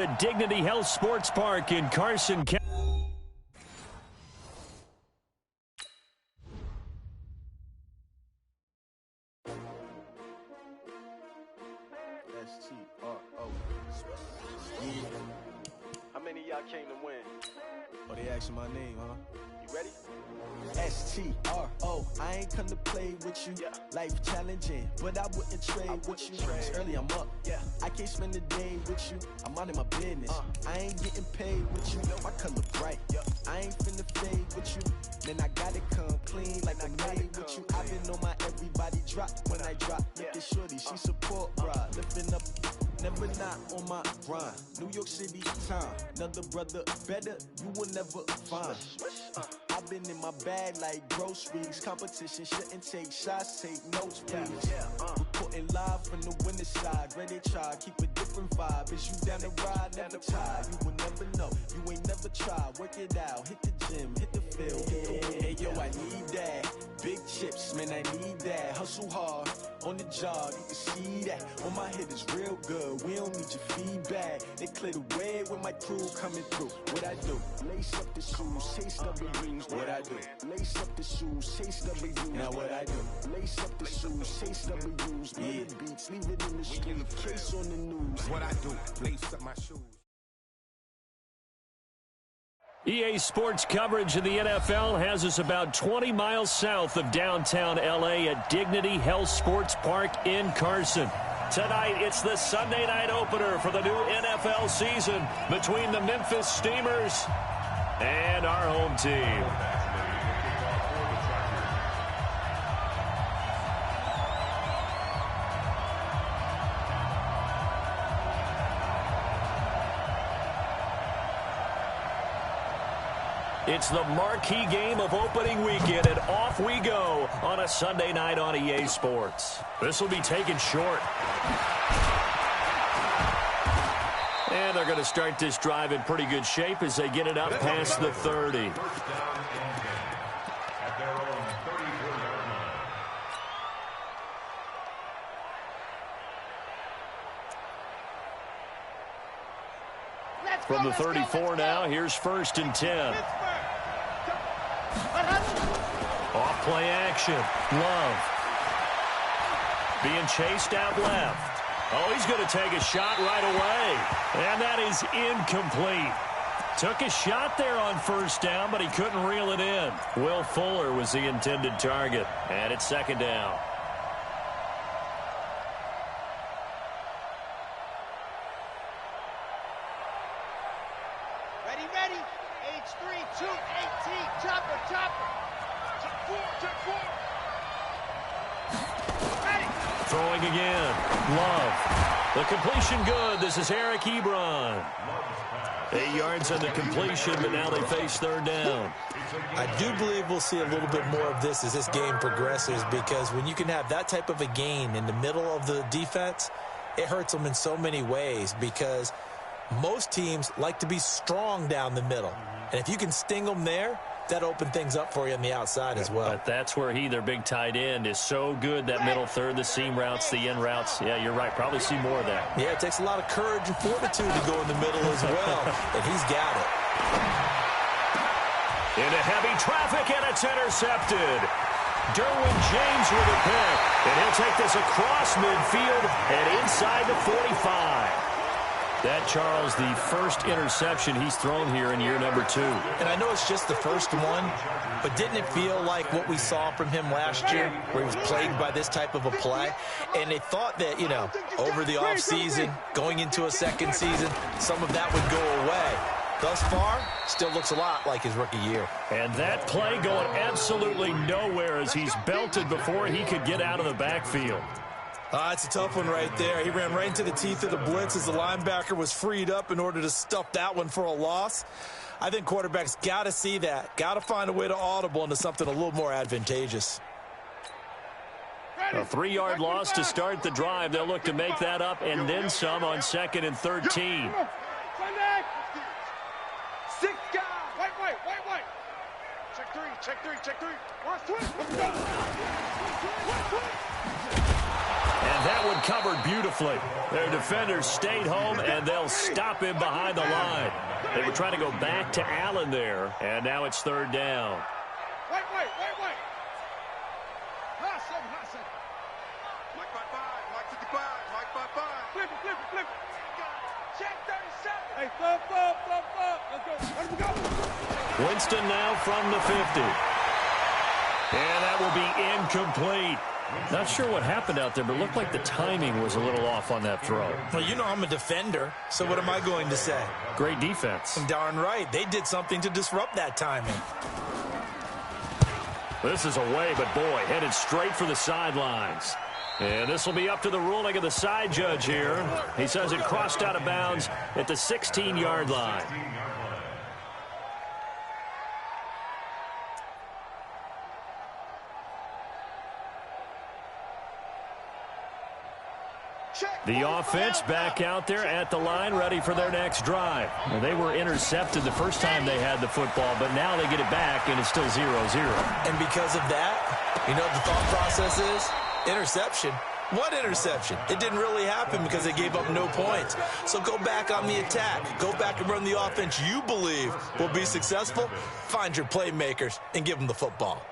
The Dignity Health Sports Park in Carson County. How many of y'all came to win? Oh, they asking my name, huh? You ready? S-T-R-O, I ain't come to play with you. Yeah. Life challenging, but I wouldn't trade with you. It's early, I'm up. Yeah. I can't spend the day with you. I'm out of my business. I ain't getting paid with you. My color bright. Yeah. I ain't finna fade with you. Then I gotta come clean like I made with you. I've been on my everybody drop when I drop. Look at shorty, she support, bruh. Lifting up. Never not on my grind. New York City time. Another brother better, you will never find. I've been in my bag like groceries. Competition shouldn't take shots, take notes, please. Reporting live from the winning side. Ready to try, keep a different vibe. Is you down the ride, never try. You will never know, you ain't never tried. Work it out, hit the gym, hit the field, hit the win. Hey yo, I need that. Big chips, man, I need that. Hustle hard, on the job, you can see that. On my head is real good, we don't need your feedback. They clear the way with my crew coming through. What I do? Lace up the shoes, chase W's. What I do? Lace up the shoes, chase W's. Now what I do? Lace up the shoes, chase W's. Yeah. Beats, leave it in the street, case on the news. What I do? Lace up my shoes. EA Sports coverage of the NFL has us about 20 miles south of downtown L.A. at Dignity Health Sports Park in Carson. Tonight, it's the Sunday night opener for the new NFL season between the Memphis Steamers and our home team. It's the marquee game of opening weekend, and off we go on a Sunday night on EA Sports. This will be taken short. And they're going to start this drive in pretty good shape as they get it up past the 30. From the 34 now, here's 1st and 10. Off play action. Love. Being chased out left. Oh, he's going to take a shot right away. And that is incomplete. Took a shot there on 1st down, but he couldn't reel it in. Will Fuller was the intended target. And it's 2nd down. Ready. H3, 2, 18, chopper. Check 4. Ready. Throwing again. Love. The completion good. This is Eric Ebron. 8 yards on the completion, but now they face 3rd down. I do believe we'll see a little bit more of this as this game progresses, because when you can have that type of a gain in the middle of the defense, it hurts them in so many ways, because most teams like to be strong down the middle. And if you can sting them there, that opens things up for you on the outside as well. But that's where their big tight end, is so good, that middle third, the seam routes, the in routes. Yeah, you're right. Probably see more of that. Yeah, it takes a lot of courage and fortitude to go in the middle as well, and he's got it. Into heavy traffic, and it's intercepted. Derwin James with a pick, and he'll take this across midfield and inside the 45. That, Charles, the first interception he's thrown here in year number 2. And I know it's just the first one, but didn't it feel like what we saw from him last year, where he was plagued by this type of a play? And they thought that, over the offseason, going into a second season, some of that would go away. Thus far, still looks a lot like his rookie year. And that play going absolutely nowhere as he's belted before he could get out of the backfield. It's a tough one right there. He ran right into the teeth of the blitz as the linebacker was freed up in order to stuff that one for a loss. I think quarterbacks got to see that, got to find a way to audible into something a little more advantageous. A 3-yard loss to start the drive. They'll look to make that up and then some on 2nd and 13. 6 guys. Wait. Check three. 1, switch. And And that one covered beautifully. Their defenders stayed home, and they'll stop him behind the line. They were trying to go back to Allen there, and now it's third down. Wait. Hot second. Mike 5-5, Mike 55, Mike 5-5. Flip it. Check 37. Hey, flip. Let's go. Let me go. Winston now from the 50. And that will be incomplete. Not sure what happened out there, but it looked like the timing was a little off on that throw. Well, you know I'm a defender, so what am I going to say? Great defense. Darn right. They did something to disrupt that timing. This is away, but boy, headed straight for the sidelines. And this will be up to the ruling of the side judge here. He says it crossed out of bounds at the 16-yard line. The offense back out there at the line, ready for their next drive. Well, they were intercepted the first time they had the football, but now they get it back, and it's still 0-0. And because of that, you know what the thought process is? Interception. What interception? It didn't really happen because they gave up no points. So go back on the attack. Go back and run the offense you believe will be successful. Find your playmakers and give them the football.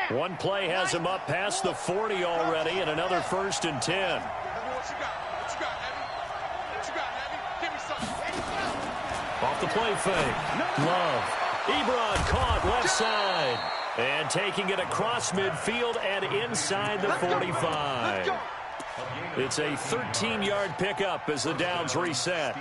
One play has him up past the 40 already, and another 1st and 10. What you got, Heavy? What you got, Heavy? Give me something. Off the play fake. Love. Ebron caught left side. And taking it across midfield and inside the 45. It's a 13-yard pickup as the downs reset.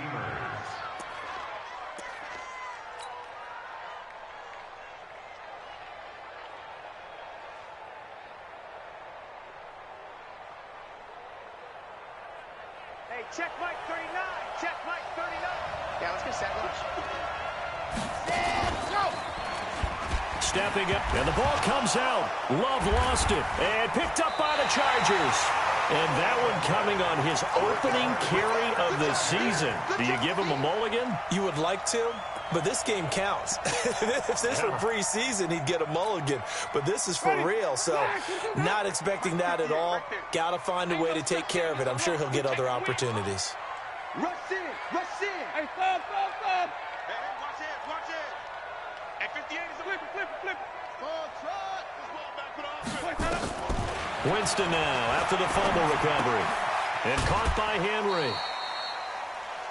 Check Mike 39. Check Mike 39. Yeah, let's get set. Stepping up, and the ball comes out. Love lost it, and picked up by the Chargers. And that one coming on his opening carry of the season. Do you give him a mulligan? You would like to, but this game counts. If this were preseason, he'd get a mulligan. But this is for real, so not expecting that at all. Got to find a way to take care of it. I'm sure he'll get other opportunities. Rush in. Hey, stop. Hey, watch it. Hey, 58 is a flip. Ball try. This ball back for the offense. Winston now after the fumble recovery. And caught by Henry.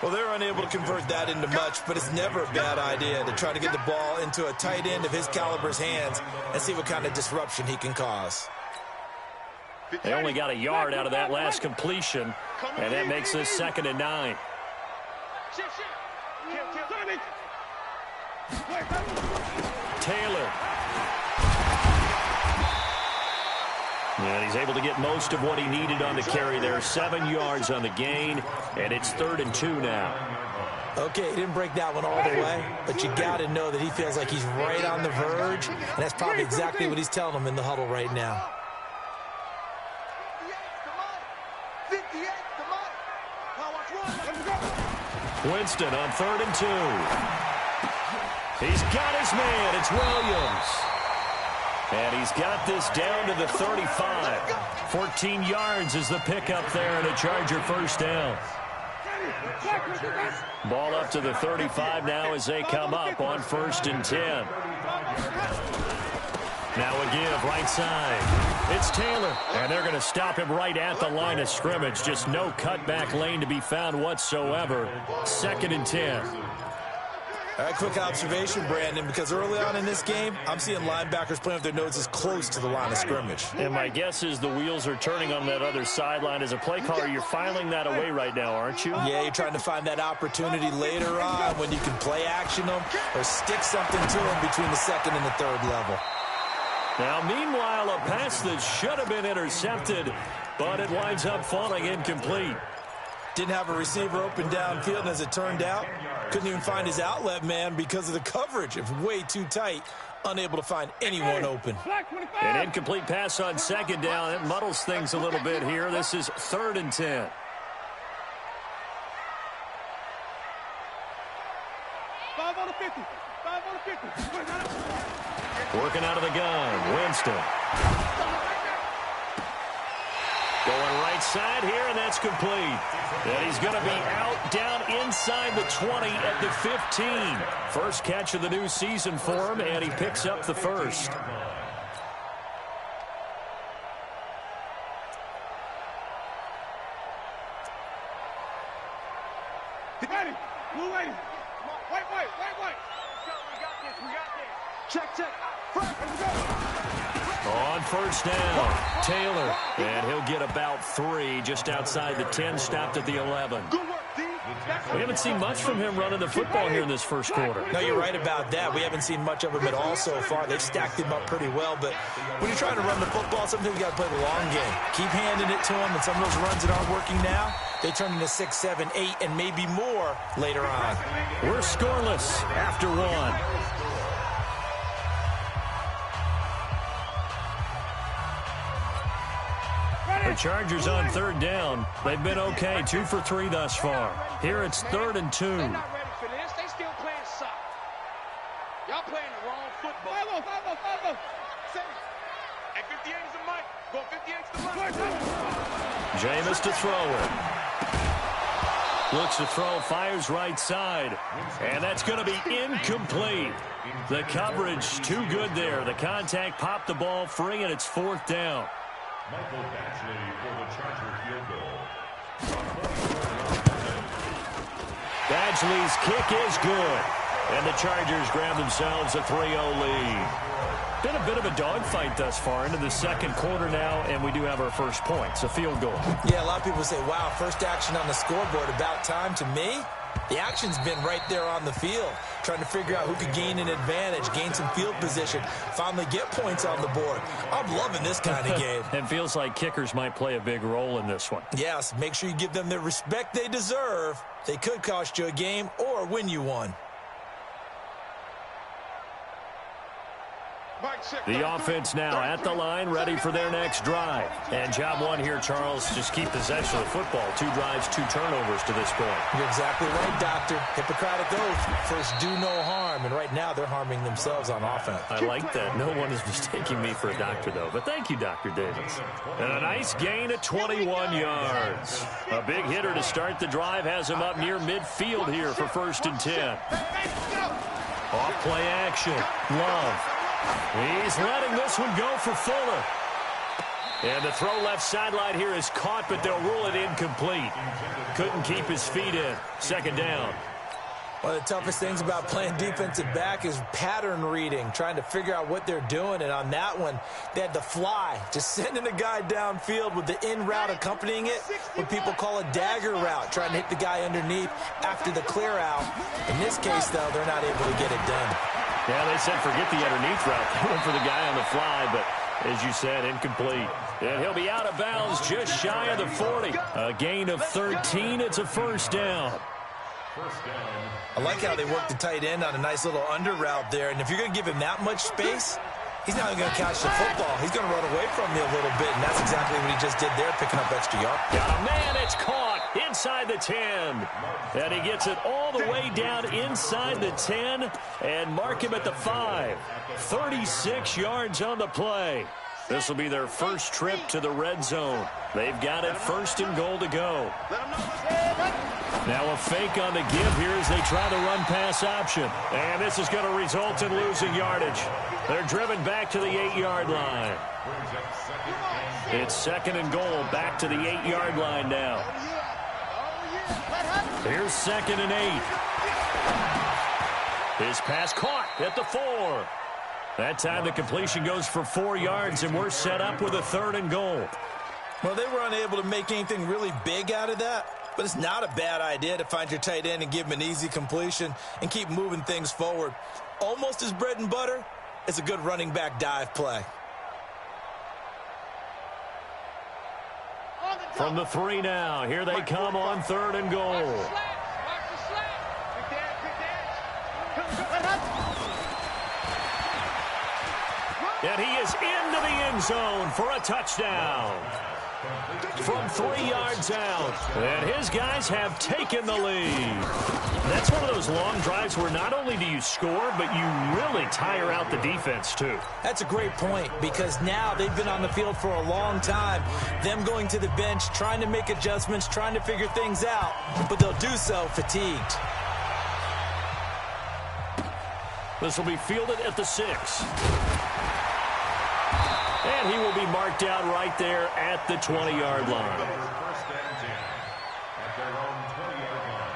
Well, they're unable to convert that into much, but it's never a bad idea to try to get the ball into a tight end of his caliber's hands and see what kind of disruption he can cause. They only got a yard out of that last completion, and that makes this 2nd and 9. Taylor. And he's able to get most of what he needed on the carry there. 7 yards on the gain, and it's 3rd and 2 now. Okay, he didn't break that one all the way, but you got to know that he feels like he's right on the verge, and that's probably exactly what he's telling him in the huddle right now. 58, come on. Winston on 3rd and 2. He's got his man. It's Williams. And he's got this down to the 35. 14 yards is the pickup there, and a Charger first down. Ball up to the 35 now as they come up on 1st and 10. Now a give right side. It's Taylor, and they're going to stop him right at the line of scrimmage. Just no cutback lane to be found whatsoever. 2nd and 10. All right, quick observation, Brandon, because early on in this game, I'm seeing linebackers playing with their noses close to the line of scrimmage. And my guess is the wheels are turning on that other sideline. As a play caller, you're filing that away right now, aren't you? Yeah, you're trying to find that opportunity later on when you can play action them or stick something to them between the 2nd and the 3rd level. Now, meanwhile, a pass that should have been intercepted, but it winds up falling incomplete. Didn't have a receiver open downfield, and as it turned out, couldn't even find his outlet man because of the coverage. It was way too tight, unable to find anyone open. An incomplete pass on 2nd down. It muddles things a little bit here. This is 3rd and 10. Working out of the gun, Winston. Going right side here, and that's complete. And he's going to be out down inside the 20 at the 15. First catch of the new season for him, and he picks up the first. Ready. Blue lady. Wait. We got this. Check. Front. Let's go. On first down, Taylor. And he'll get about 3 just outside the 10, stopped at the 11. Good work, D. We haven't seen much from him running the football here in this first quarter. No, you're right about that. We haven't seen much of him at all so far. They've stacked him up pretty well, but when you're trying to run the football, sometimes you got to play the long game. Keep handing it to him, and some of those runs that aren't working now, they turn into 6, 7, 8, and maybe more later on. We're scoreless after 1. The Chargers on third down. They've been okay, 2 for 3 thus far. Here it's 3rd and 2. They're not ready for this. They still playing soccer. Y'all playing the wrong football. Follow. Hey, 58 is the mic. Go 58 to the mic. Jameis to throw it. Looks to throw, fires right side. And that's going to be incomplete. The coverage too good there. The contact popped the ball free, and it's 4th down. Michael Batchley for the Charger field goal. Badgley's kick is good. And the Chargers grab themselves a 3-0 lead. Been a bit of a dogfight thus far into the second quarter now, and we do have our first points, a field goal. Yeah, a lot of people say, wow, first action on the scoreboard, about time. To me, the action's been right there on the field, trying to figure out who could gain an advantage, gain some field position, finally get points on the board. I'm loving this kind of game. It feels like kickers might play a big role in this one. Yes, make sure you give them the respect they deserve. They could cost you a game or win you one. The offense now at the line, ready for their next drive. And job 1 here, Charles, just keep possession of the football. 2 drives, 2 turnovers to this point. You're exactly right, Doctor. Hippocratic oath. First, do no harm. And right now, they're harming themselves on offense. I like that. No one is mistaking me for a doctor, though. But thank you, Dr. Davis. And a nice gain of 21 yards. A big hitter to start the drive has him up near midfield here for 1st and 10. Off play action. Love. He's letting this one go for Fuller. And the throw left sideline here is caught, but they'll rule it incomplete. Couldn't keep his feet in. 2nd down. One of the toughest things about playing defensive back is pattern reading, trying to figure out what they're doing. And on that one, they had to fly, just sending a guy downfield with the in route accompanying it, what people call a dagger route, trying to hit the guy underneath after the clear out. In this case, though, they're not able to get it done. Yeah, they said forget the underneath route. They went for the guy on the fly, but as you said, incomplete. And he'll be out of bounds just shy of the 40. A gain of 13. It's a 1st down. I like how they work the tight end on a nice little under route there. And if you're going to give him that much space, he's not even going to catch the football. He's going to run away from you a little bit, and that's exactly what he just did there, picking up extra yards. Got a man, it's caught inside the 10. And he gets it all the way down inside the 10 and mark him at the 5. 36 yards on the play. This will be their first trip to the red zone. They've got it 1st and goal to go. Now a fake on the give here as they try the run-pass option. And this is going to result in losing yardage. They're driven back to the 8-yard line. It's 2nd and goal, back to the 8-yard line now. Here's 2nd and 8. His pass caught at the 4. That time the completion goes for 4 yards, and we're set up with a 3rd and goal. Well, they were unable to make anything really big out of that, but it's not a bad idea to find your tight end and give him an easy completion and keep moving things forward. Almost as bread and butter as a good running back dive play. From the 3 now, here they come on 3rd and goal. And he is into the end zone for a touchdown. from 3 yards out. And his guys have taken the lead. That's one of those long drives where not only do you score, but you really tire out the defense, too. That's a great point, because now they've been on the field for a long time. Them going to the bench, trying to make adjustments, trying to figure things out, but they'll do so fatigued. This will be fielded at the 6. And he will be marked out right there at the 20-yard line. First and 10 at their own 20-yard line.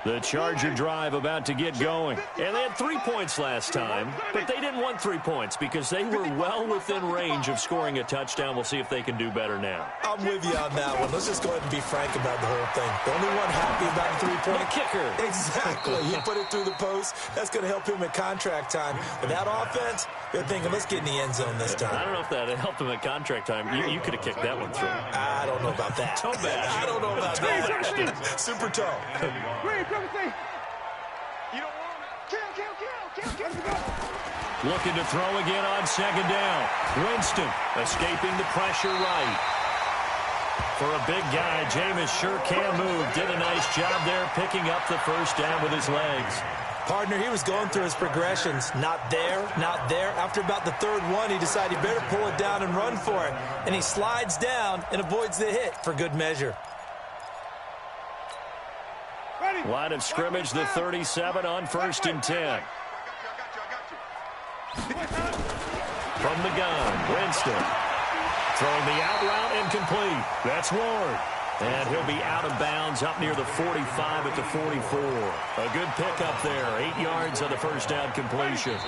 The Charger drive about to get going. And they had 3 points last time, but they didn't want 3 points because they were well within range of scoring a touchdown. We'll see if they can do better now. I'm with you on that one. Let's just go ahead and be frank about the whole thing. The only one happy about the 3-point kicker. Exactly. He put it through the post. That's going to help him at contract time. But that offense, they're thinking, let's get in the end zone this time. I don't know if that helped him at contract time. You could have kicked that one through. I don't know about that. Toe bash. I don't know about that. Super toe. You don't want him. Kill. Looking to throw again on second down. Winston escaping the pressure right. For a big guy, Jameis sure can move. Did a nice job there picking up the first down with his legs. Partner, he was going through his progressions. Not there, not there. After about the third one, he decided he better pull it down and run for it. And he slides down and avoids the hit for good measure. Line of scrimmage, the 37 on 1st and 10. From the gun, Winston. Throwing the out route incomplete. That's Ward. And he'll be out of bounds up near the 45 at the 44. A good pickup there. 8 yards on the first down completion.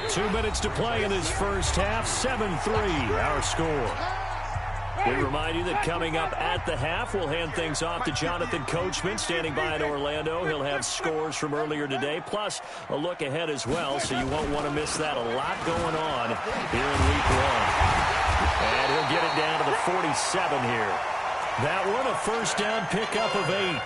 2 minutes to play in this first half. 7-3 our score. We remind you that coming up at the half, we'll hand things off to Jonathan Coachman, standing by in Orlando. He'll have scores from earlier today, plus a look ahead as well, so you won't want to miss that. A lot going on here in week 1. And he'll get it down to the 47 here. That one, a first down pickup of 8.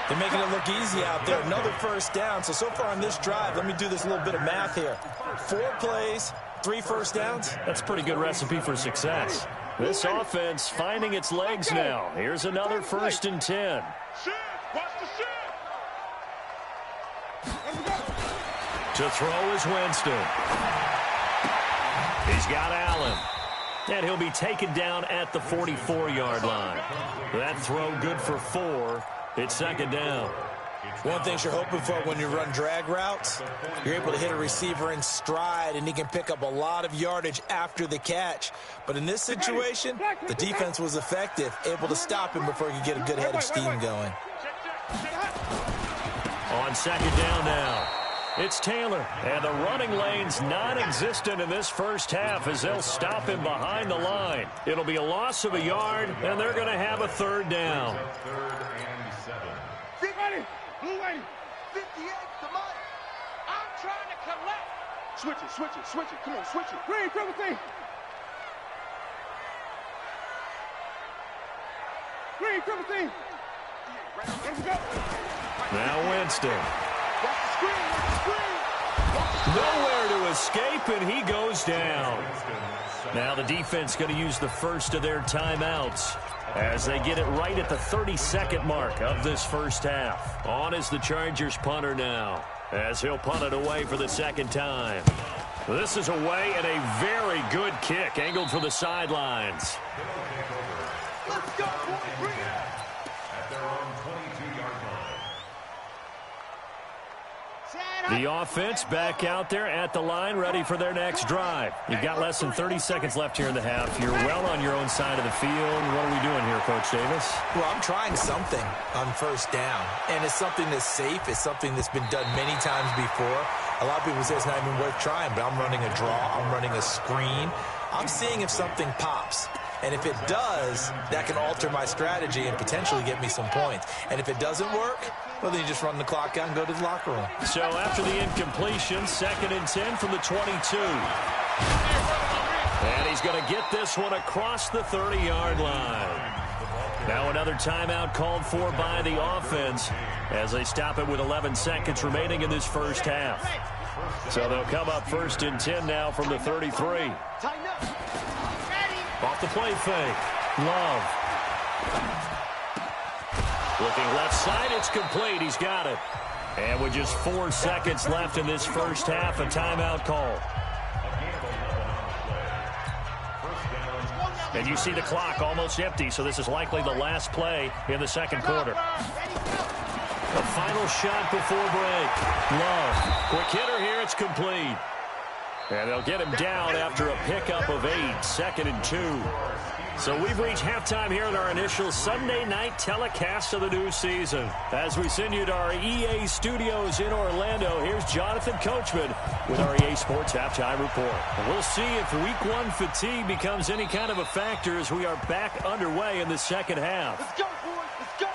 They're making it look easy out there. Another first down. So far on this drive, let me do this little bit of math here. 4 plays, 3 first downs. That's a pretty good recipe for success. This offense finding its legs now. Here's another 1st and 10. To throw is Winston. He's got Allen. And he'll be taken down at the 44-yard line. That throw good for 4. It's 2nd down. One thing you're hoping for when you run drag routes, you're able to hit a receiver in stride, and he can pick up a lot of yardage after the catch. But in this situation, the defense was effective, able to stop him before he could get a good head of steam going. On 2nd down now, it's Taylor. And the running lane's non-existent in this first half as they'll stop him behind the line. It'll be a loss of a yard, and they're going to have a 3rd down. 3rd and 7. Blue lady, 58, come on. I'm trying to collect. Switch it. Come on, switch it. Green, triple T. Green, triple T. Let's go. Now Winston. Nowhere to escape, and he goes down. Now the defense going to use the first of their timeouts as they get it right at the 32nd mark of this first half. On is the Chargers punter now, as he'll punt it away for the 2nd time. This is away, and a very good kick angled for the sidelines. Let's go, boy. Bring it up. At their own 22-yard line. The offense back out there at the line, ready for their next drive. You've got less than 30 seconds left here in the half. You're well on your own side of the field. What are we doing here, Coach Davis? Well, I'm trying something on first down, and it's something that's safe. It's something that's been done many times before. A lot of people say it's not even worth trying, but I'm running a draw. I'm running a screen. I'm seeing if something pops. And if it does, that can alter my strategy and potentially get me some points. And if it doesn't work, well, then you just run the clock out and go to the locker room. So after the incompletion, 2nd and 10 from the 22. And he's going to get this one across the 30-yard line. Now another timeout called for by the offense. as they stop it with 11 seconds remaining in this first half. So they'll come up 1st and 10 now from the 33. Off the play fake. Love. Looking left side, it's complete. He's got it. And with just 4 seconds left in this first half, a timeout call. And you see the clock almost empty, so this is likely the last play in the second quarter. The final shot before break. Love. Quick hitter here, it's complete. And they'll get him down after a pickup of 8, 2nd and 2. So we've reached halftime here in our initial Sunday night telecast of the new season. As we send you to our EA studios in Orlando, here's Jonathan Coachman with our EA Sports Halftime Report. And we'll see if Week 1 fatigue becomes any kind of a factor as we are back underway in the second half. Let's go, boys. Let's go.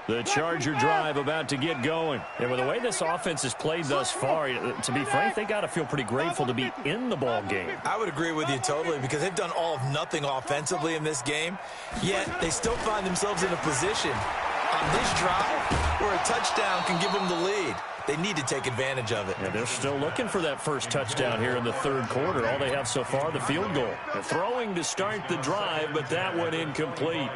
The Charger drive about to get going. And with the way this offense has played thus far, to be frank, they got to feel pretty grateful to be in the ball game. I would agree with you totally because they've done all of nothing offensively in this game, yet they still find themselves in a position on this drive where a touchdown can give them the lead. They need to take advantage of it. And they're still looking for that first touchdown here in the third quarter. All they have so far, the field goal. They're throwing to start the drive, but that one incomplete.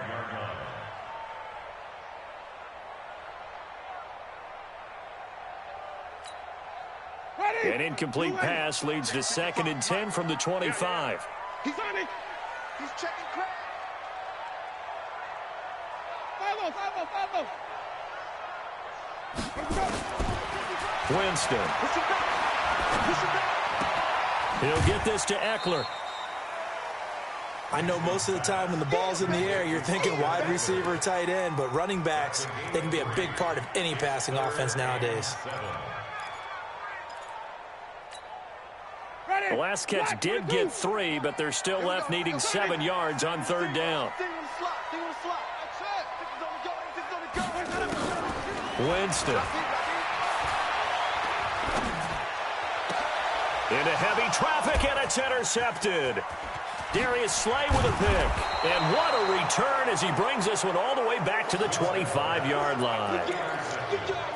An incomplete pass leads to 2nd and 10 from the 25. He's on it. He's checking Craig. Follow. Winston. He'll get this to Eckler. I know most of the time when the ball's in the air, you're thinking wide receiver, tight end, but running backs, they can be a big part of any passing offense nowadays. The last catch did get 3, but they're still left needing 7 yards on 3rd down. Winston. Into heavy traffic, and it's intercepted. Darius Slay with a pick. And what a return as he brings this one all the way back to the 25-yard line.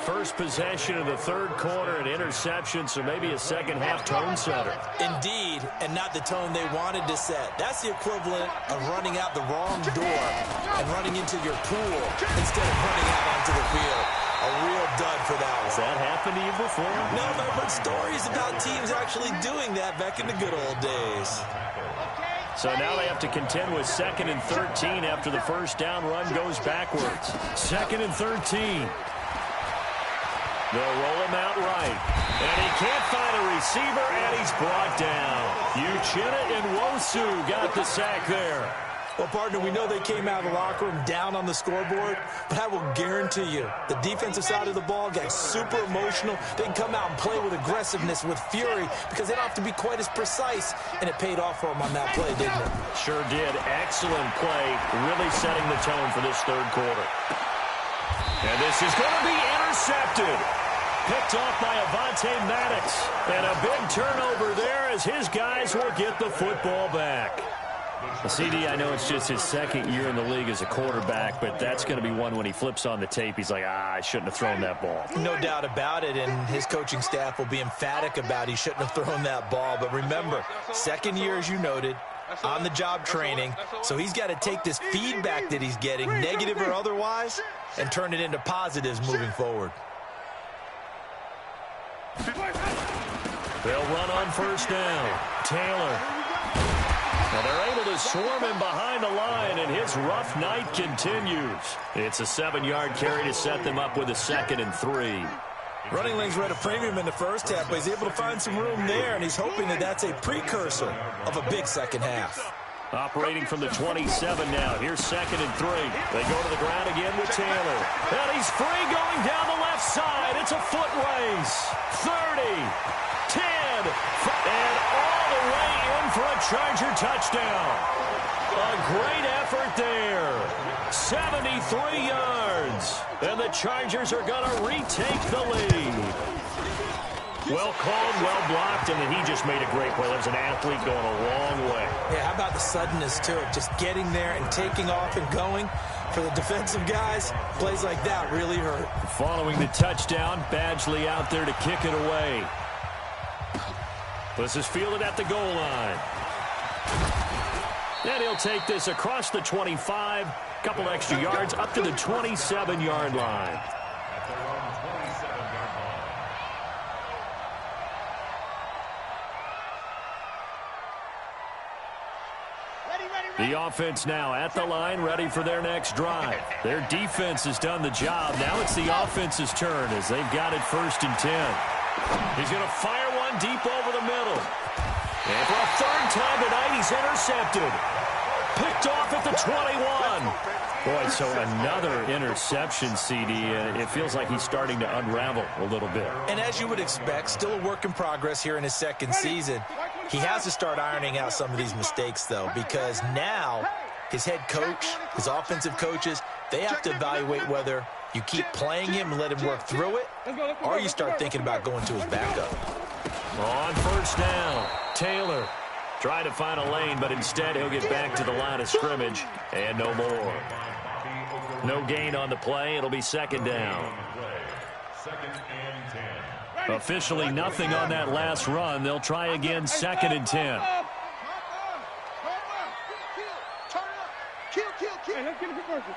First possession of the third quarter, an interception, so maybe a second-half tone setter. Indeed, and not the tone they wanted to set. That's the equivalent of running out the wrong door and running into your pool instead of running out onto the field. A real dud for that one. Has that happened to you before? No, but I've heard stories about teams actually doing that back in the good old days. So now they have to contend with 2nd and 13 after the first down run goes backwards. 2nd and 13. They'll roll him out right. And he can't find a receiver, and he's brought down. Uchenna Nwosu got the sack there. Well, partner, we know they came out of the locker room down on the scoreboard, but I will guarantee you the defensive side of the ball got super emotional. They can come out and play with aggressiveness, with fury, because they don't have to be quite as precise, and it paid off for them on that play, didn't it? Sure did. Excellent play, really setting the tone for this third quarter. And this is going to be intercepted. Picked off by Avonte Maddox. And a big turnover there as his guys will get the football back. CD, I know it's just his second year in the league as a quarterback, but that's going to be one when he flips on the tape. He's like, I shouldn't have thrown that ball. No doubt about it, and his coaching staff will be emphatic about he shouldn't have thrown that ball. But remember, second year, as you noted, on-the-job training, so he's got to take this feedback that he's getting, negative or otherwise, and turn it into positives moving forward. They'll run on first down. Taylor. Now they're able to swarm him behind the line, and his rough night continues. It's a 7-yard carry to set them up with a 2nd and 3. Running lanes were at a premium in the first half, but he's able to find some room there, and he's hoping that that's a precursor of a big second half. Operating from the 27 now. Here's 2nd and 3. They go to the ground again with Taylor. And he's free going down the left side. It's a foot race. 30, 10, and all the way in for a Charger touchdown. A great effort there. 73 yards. And the Chargers are going to retake the lead. Well called, well blocked, and then he just made a great play. That was an athlete going a long way. Yeah, how about the suddenness to it? Just getting there and taking off and going. For the defensive guys, plays like that really hurt. Following the touchdown, Badgley out there to kick it away. This is fielded at the goal line. And he'll take this across the 25, couple extra yards up to the 27-yard line. The offense now at the line, ready for their next drive. Their defense has done the job. Now it's the offense's turn as they've got it 1st and 10. He's going to fire one deep over the middle. And for a 3rd time tonight, he's intercepted. Picked off at the 21. Boy, so another interception, CD. It feels like he's starting to unravel a little bit. And as you would expect, still a work in progress here in his 2nd season. He has to start ironing out some of these mistakes, though, because now his head coach, his offensive coaches, they have to evaluate whether you keep playing him and let him work through it, or you start thinking about going to his backup. On 1st down, Taylor trying to find a lane, but instead he'll get back to the line of scrimmage, and no more. No gain on the play. It'll be 2nd down. 2nd and 10. Officially nothing on that last run. They'll try again, 2nd and 10. Hey, let's get a conversion.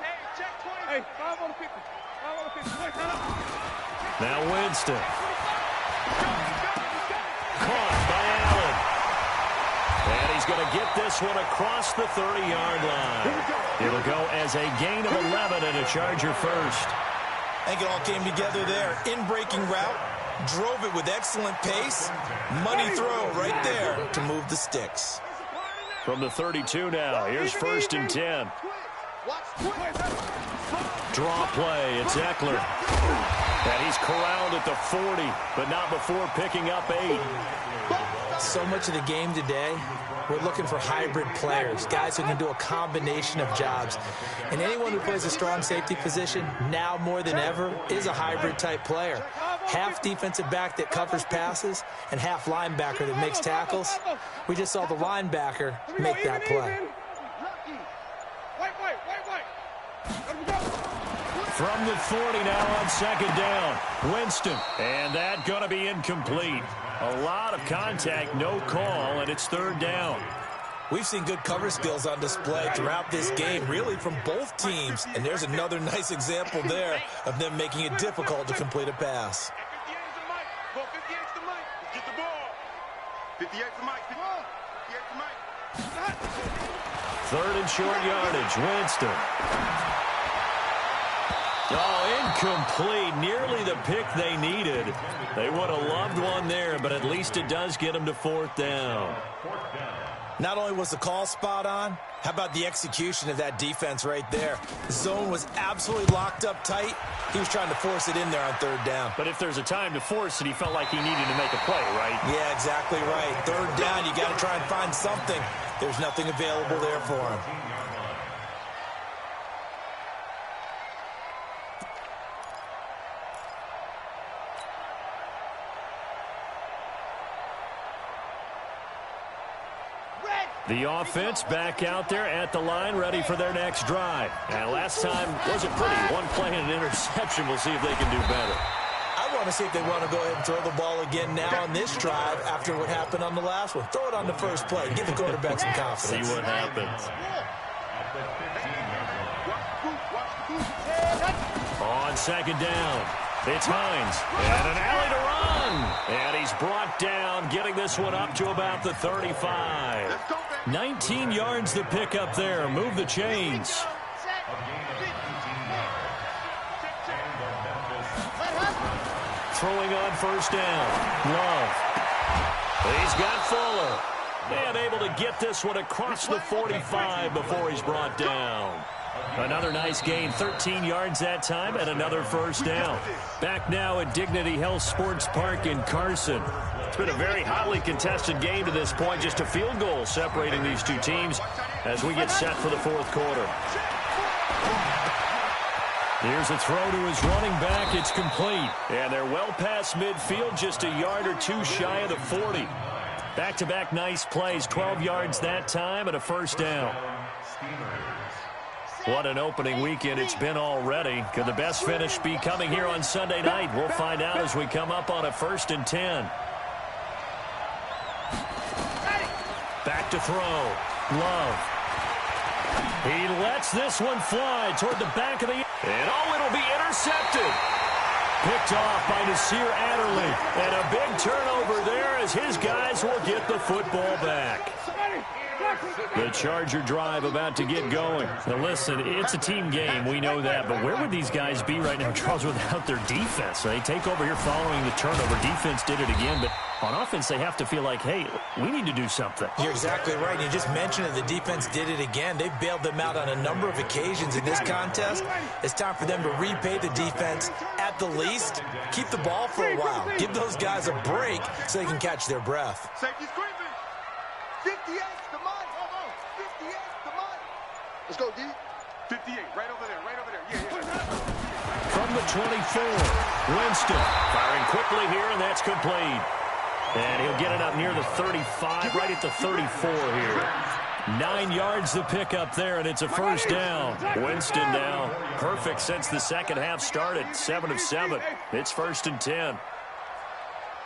Hey, check 20. Hey, 5 on the 50. 5 on the 50. Wait, time out. Now Winston. Caught by Allen. And he's going to get this one across the 30-yard line. It'll go as a gain of 11 and a Charger first. I think it all came together there. In-breaking route, drove it with excellent pace. Money throw right there to move the sticks. From the 32 now, here's 1st and 10. Draw play, it's Eckler. And he's corralled at the 40, but not before picking up 8. So much of the game today, we're looking for hybrid players, guys who can do a combination of jobs. And anyone who plays a strong safety position, now more than ever, is a hybrid-type player. Half defensive back that covers passes and half linebacker that makes tackles. We just saw the linebacker make that play. From the 40 now on 2nd down, Winston. And that going to be incomplete. A lot of contact, no call, and it's 3rd down. We've seen good cover skills on display throughout this game, really from both teams. And there's another nice example there of them making it difficult to complete a pass. 58's the mic. Ball 58's the mic. Get the ball. 58's the mic. 58's the mic. 3rd and short yardage, Winston. Oh, incomplete. Nearly the pick they needed. They would have loved one there, but at least it does get them to 4th down. Not only was the call spot on, how about the execution of that defense right there? The zone was absolutely locked up tight. He was trying to force it in there on 3rd down. But if there's a time to force it, he felt like he needed to make a play, right? Yeah, exactly right. 3rd down, you got to try and find something. There's nothing available there for him. The offense back out there at the line, ready for their next drive. And last time wasn't pretty. One play and an interception. We'll see if they can do better. I want to see if they want to go ahead and throw the ball again now on this drive after what happened on the last one. Throw it on the first play. Give the quarterback some confidence. See what happens. On 2nd down, it's Hines. And an alley to run. And he's brought down, getting this one up to about the 35. 19 yards to pick up there. Move the chains. Throwing on 1st down. Love. He's got Fuller. And able to get this one across the 45 before he's brought down. Another nice gain, 13 yards that time, and another 1st down. Back now at Dignity Health Sports Park in Carson. It's been a very hotly contested game to this point. Just a field goal separating these two teams as we get set for the 4th quarter. Here's a throw to his running back. It's complete. And they're well past midfield, just a yard or two shy of the 40. Back-to-back nice plays, 12 yards that time and a first down. What an opening weekend it's been already. Could the best finish be coming here on Sunday night? We'll find out as we come up on a 1st and 10. Back to throw. Love. He lets this one fly toward the back of the... And it'll be intercepted. Picked off by Nasir Adderley. And a big turnover there as his guys will get the football back. The Charger drive about to get going. Now listen, it's a team game. We know that. But where would these guys be right now, Charles, without their defense? They take over here following the turnover. Defense did it again. But on offense, they have to feel like, hey, we need to do something. You're exactly right. You just mentioned it. The defense did it again. They bailed them out on a number of occasions in this contest. It's time for them to repay the defense at the least. Keep the ball for a while. Give those guys a break so they can catch their breath. Safety's creeping. 58 the money. 58 the money. Let's go, D. 58, right over there, right over there. Yeah. From the 24, Winston firing quickly here, and that's complete. And he'll get it up near the 35, right at the 34 here. 9 yards the pickup there, and it's a first down. Winston now perfect since the second half started. 7 of 7. It's 1st and 10.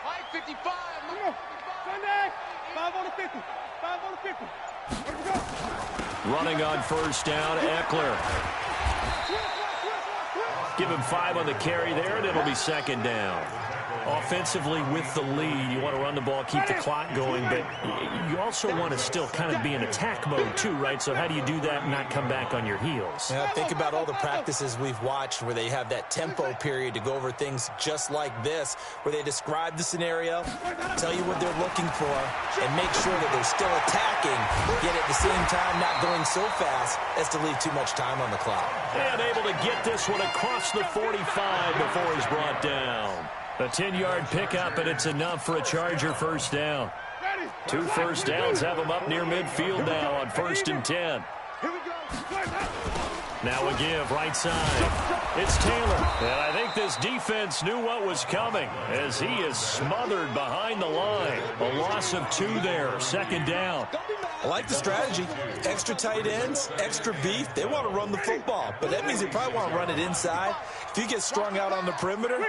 Mike, 55. Sunday, 5 on the 50. 5 on the 50. Let's go. Running on first down, Eckler. Give him 5 on the carry there, and it'll be second down. Offensively with the lead, you want to run the ball, keep the clock going, but you also want to still kind of be in attack mode too, right? So how do you do that and not come back on your heels? Yeah, think about all the practices we've watched where they have that tempo period to go over things just like this, where they describe the scenario, tell you what they're looking for, and make sure that they're still attacking, yet at the same time not going so fast as to leave too much time on the clock. And able to get this one across the 45 before he's brought down. A 10-yard pickup, and it's enough for a Charger first down. 2 first downs have them up near midfield now on 1st and 10. Now a give right side. It's Taylor. And I think this defense knew what was coming as he is smothered behind the line. A loss of 2 there. 2nd down. I like the strategy. Extra tight ends, extra beef. They want to run the football, but that means they probably want to run it inside. If you get strung out on the perimeter,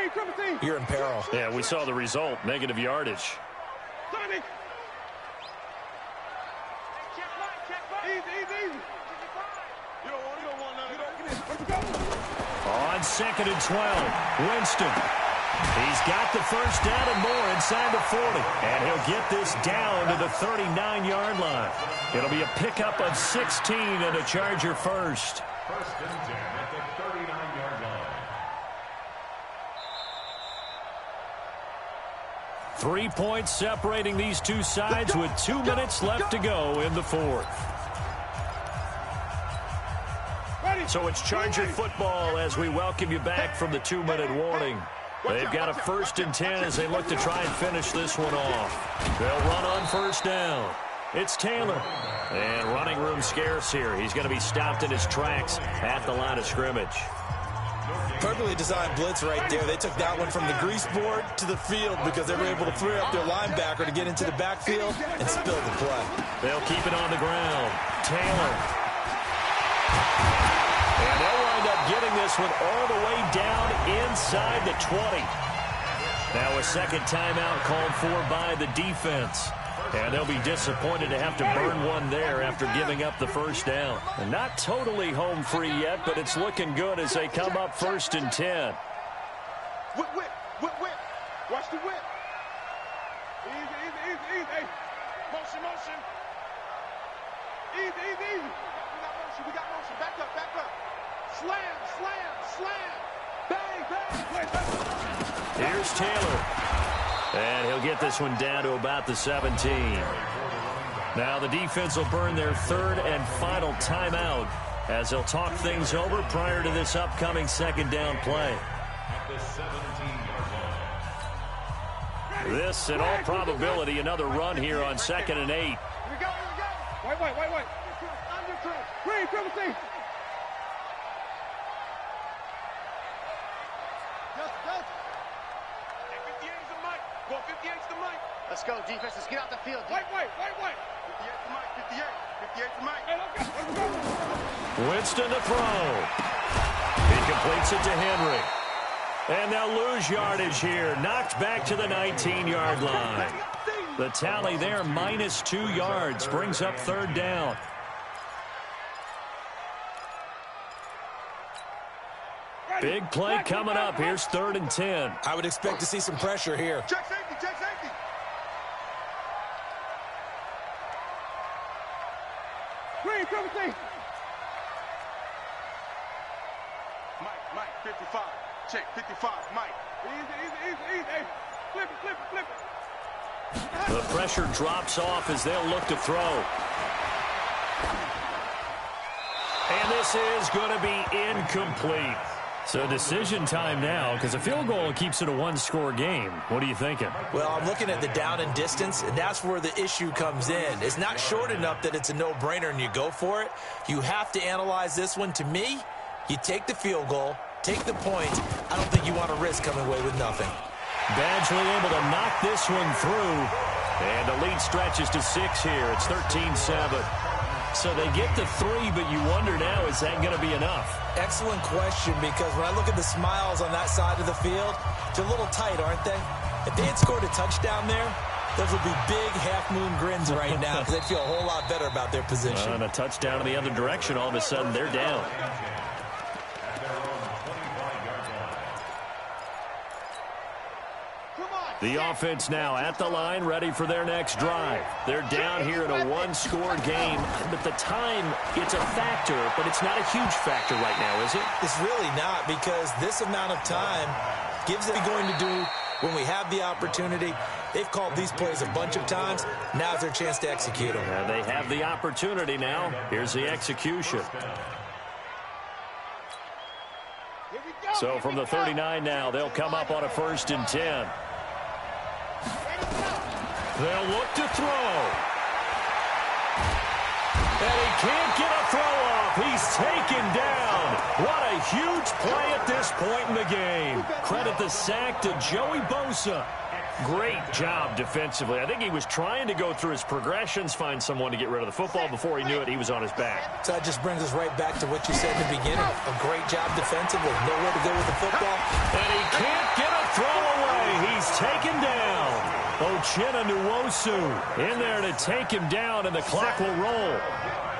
you're in peril. Yeah, we saw the result. Negative yardage. On 2nd and 12, Winston. He's got the first down and more inside the 40. And he'll get this down to the 39-yard line. It'll be a pickup of 16 and a Charger first. 1st and 10 at the 39-yard line. 3 points separating these two sides with 2 minutes left to go in the 4th. So it's Charger football as we welcome you back from the 2-minute warning. They've got a 1st and 10 as they look to try and finish this one off. They'll run on first down. It's Taylor. And running room scarce here. He's going to be stopped in his tracks at the line of scrimmage. Perfectly designed blitz right there. They took that one from the grease board to the field because they were able to free up their linebacker to get into the backfield and spill the play. They'll keep it on the ground. Taylor. And they'll wind up getting this one all the way down inside the 20. Now a second timeout called for by the defense. And they'll be disappointed to have to burn one there after giving up the first down. And not totally home free yet, but it's looking good as they come up 1st and 10. Whip. Watch the whip. Easy. Hey, motion. Easy. We got motion. Back up. Slam. Bang. Here's Taylor. And he'll get this one down to about the 17. Now the defense will burn their 3rd and final timeout as they'll talk things over prior to this upcoming 2nd down play. This, in all probability, another run here on 2nd and 8. Here we go. Wait. Green, triple C. 58's the mic. Let's go, defense. Let's get out the field. Wait. 58's the mic. 58's the mic. Hey, let's go. Winston to throw. He completes it to Henry. And they'll lose yardage here. Knocked back to the 19-yard line. The tally there, -2 yards. Brings up 3rd down. Big play coming up. Here's 3rd and 10. I would expect to see some pressure here. Check safety, check safety. Green, cover safety. Mike, 55. Check, 55, Mike. Easy. Hey, flip it. The pressure drops off as they'll look to throw. And this is going to be incomplete. So decision time now, because a field goal keeps it a one-score game. What are you thinking? Well, I'm looking at the down and distance, and that's where the issue comes in. It's not short enough that it's a no-brainer and you go for it. You have to analyze this one. To me, you take the field goal, take the points. I don't think you want to risk coming away with nothing. Badgley able to knock this one through. And the lead stretches to 6 here. It's 13-7. So they get to 3, but you wonder now, is that going to be enough? Excellent question, because when I look at the smiles on that side of the field, they're a little tight, aren't they? If they had scored a touchdown there, those would be big half-moon grins right now because they'd feel a whole lot better about their position. And a touchdown in the other direction, all of a sudden they're down. The offense now at the line, ready for their next drive. They're down here in a one-score game, but the time, it's a factor, but it's not a huge factor right now, is it? It's really not, because this amount of time gives it going to do when we have the opportunity. They've called these plays a bunch of times. Now's their chance to execute them. They have the opportunity now. Here's the execution. So from the 39 now, they'll come up on a 1st and 10. They'll look to throw. And he can't get a throw off. He's taken down. What a huge play at this point in the game. Credit the sack to Joey Bosa. Great job defensively. I think he was trying to go through his progressions, find someone to get rid of the football. Before he knew it, he was on his back. So that just brings us right back to what you said in the beginning. A great job defensively. Nowhere to go with the football. And he can't get a throw away. He's taken down. Uchenna Nwosu in there to take him down, and the clock will roll.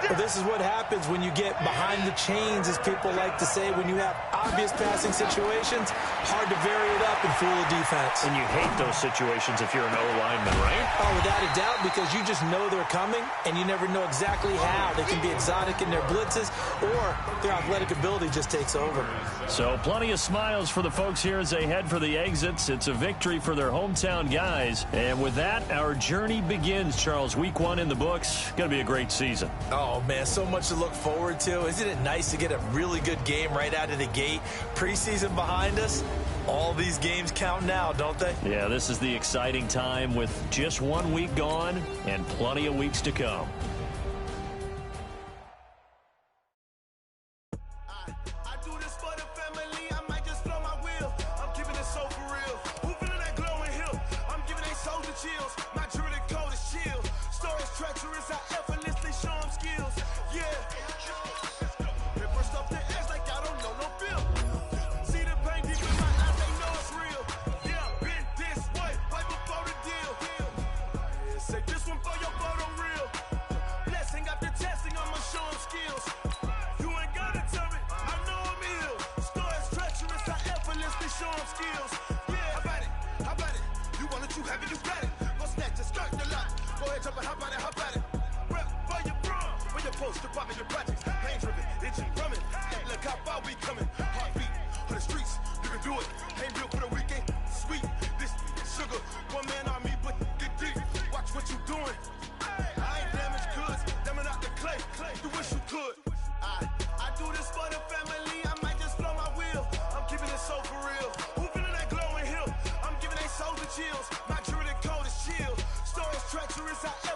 Well, this is what happens when you get behind the chains, as people like to say. When you have obvious passing situations, hard to vary it up and fool the defense. And you hate those situations if you're an O-lineman, right? Oh, without a doubt, because you just know they're coming, and you never know exactly how. They can be exotic in their blitzes, or their athletic ability just takes over. So plenty of smiles for the folks here as they head for the exits. It's a victory for their hometown guys. And with that, our journey begins, Charles. Week 1 in the books. Going to be a great season. Oh, man, so much to look forward to. Isn't it nice to get a really good game right out of the gate? Preseason behind us. All these games count now, don't they? Yeah, this is the exciting time with just 1 week gone and plenty of weeks to come. Chills, my true the cold is chill. Storage treacherous, I